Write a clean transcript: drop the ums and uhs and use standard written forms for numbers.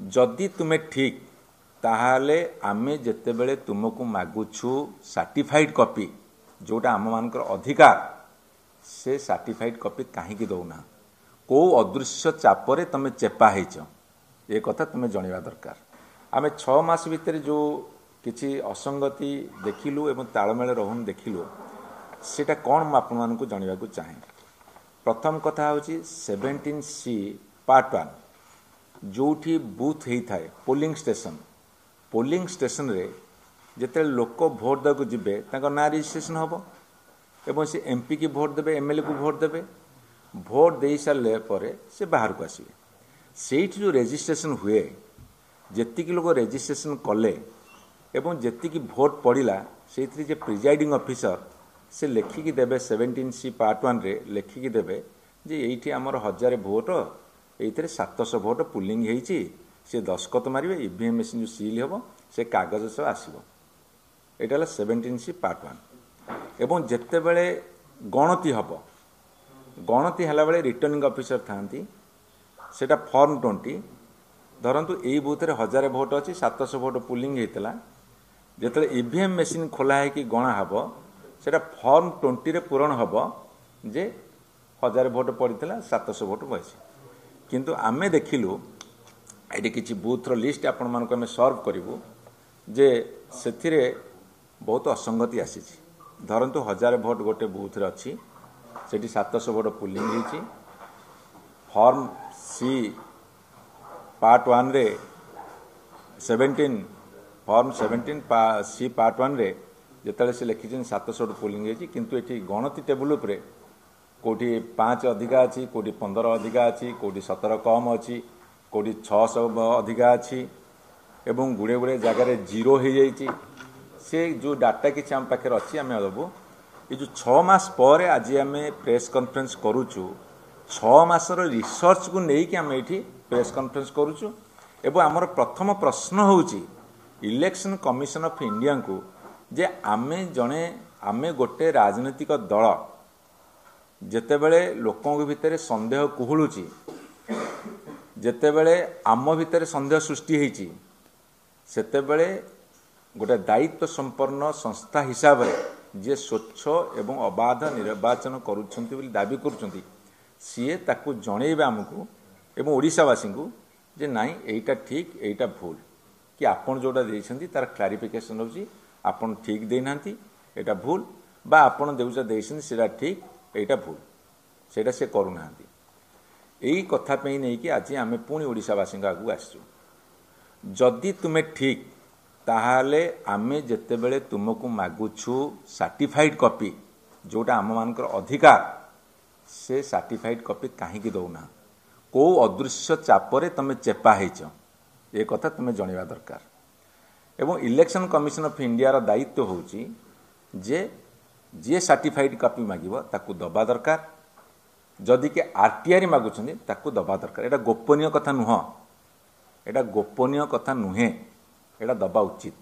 जदि तुम्हें ठीक ताहाले आमे जेतेबेले तुमको मागुछु सर्टिफाइड कॉपी जोटा आम मानकर अधिकार से सर्टिफाइड कॉपी कहीं दौना कौ अदृश्य चापरे तुम चेपा होच ये कथा तुम्हें जनवा दरकार। आम 6 मास भितर जो किसी असंगति देखिलु एवं तालमेल रहुन देखिलु सेटा कौन मैं आपण मानकु जनवा को चाहे। प्रथम कथा होची 17C पार्ट 1 जोठी बूथ होता है पोलिंग स्टेशन रे जिते लोक भोट देको जिबे तांको ना रजिस्ट्रेशन हम एवं से एमपी की भोट देबे एमएलए को भोट देबे भोट दे सारे पर से बाहर को आसवे से जो रजिस्ट्रेशन हुए जेतिक लोग रजिस्ट्रेशन कले एवं जेतिक भोट पड़ा से जे प्रिजाइडिंग ऑफिसर से लेखिकी देबे 17C पार्ट 1 रे लेखिकी देबे जे एठी हमर 1000 भोट एइथरे 700 भोट पुलिंग हेइची से दस्खत मारिबे ईवीएम मशीन जो सील हेबो से कागज सब आसीबो एटा 17C पार्ट 1 एवं जेते बेले गणति हबो गणति हला बेले रिटर्निंग ऑफिसर थांती सेटा फॉर्म 20 धरंतु एई बूथ रे 1000 भोट अछि 700 भोट पुलिंग हेतला जेते ईवीएम मशीन खोला है कि गणा हबो सेटा फॉर्म 20 रे पूरण हबो जे 1000 भोट पड़ीला 700 भोट बसी किंतु आमे देखिलु एटी किछि बूथ रो लिस्ट आपण मानको आमे सर्व करिवु जे सेथिरे बहुत असंगति आसीछि। धरंतु 1000 भोट गोटे बूथ रे अछि सेठी 700 भोट पुलिंग हेछि फॉर्म सी पार्ट 1 रे 17 फॉर्म 17C पार्ट 1 रे जेतले से लिखिछन 700 पुलिंग हेछि किंतु एठी गणति टेबुल उपरे कोठी 5 अधिका अछि कोठी 15 अधिका अछि कोठी 17 कम अछि कोठी 600 अधिका अछि एवं गुड़े गुड़े जगह रे जीरो हो जाइछि से जो डाटा किछि हम पाखे अछि हमें दबु ये जो 6 मास पर आज आम प्रेस कॉन्फ्रेंस करूचु 6 मासर रिसर्च को नहीं कि आम एठी प्रेस कॉन्फ्रेंस करूचु एवं आमर प्रथम प्रश्न होउची इलेक्शन कमिशन ऑफ इंडिया को जे आमे जने आमे गोटे राजनीतिक दल जेतेबेले लोकों भितर संदेह कुहुलुची जेतेबेले आम भितर संदेह सृष्टि होईची सेतेबेले गोटे दायित्व संपन्न संस्था हिसाब रे जे स्वच्छ एवं अबाध निर्वाचन करूछंती बोली दाबी करूछंती सीए ताकू जणेबे हमकू एवं ओडिशावासी को जे नाई एटा ठीक एटा भूल कि आपण जोटा देइछंती तार क्लारिफिकेशन होची आपण ठीक देनांती एटा भूल बा आपण देउचा देइछंती सेटा ठीक एटा भूल सेटा से करूनांती एई कथा पे नै कि आज आमे पुणी ओडिशावासी आगू आसछु जदि तुमे ठीक ताहाले आमे जेतेबेले तुमको मागुछु सर्टिफाइड कॉपी जोटा आम मानकर अधिकार से सर्टिफाइड कॉपी कहीं दौना कौ अदृश्य चापरे तुम चेपा होच ये कथा तुम्हें जनवा दरकार। एवं इलेक्शन कमिशन ऑफ इंडिया रो दायित्व होची जे जे सर्टिफाइड कॉपी मागिबो ताकू दबा दरकार जदि के आरटीआर मागुछंदी ताकू दबा दरकार। एटा गोपनीय कथा नुह एटा गोपनीय कथा नुहे एटा दबा उचित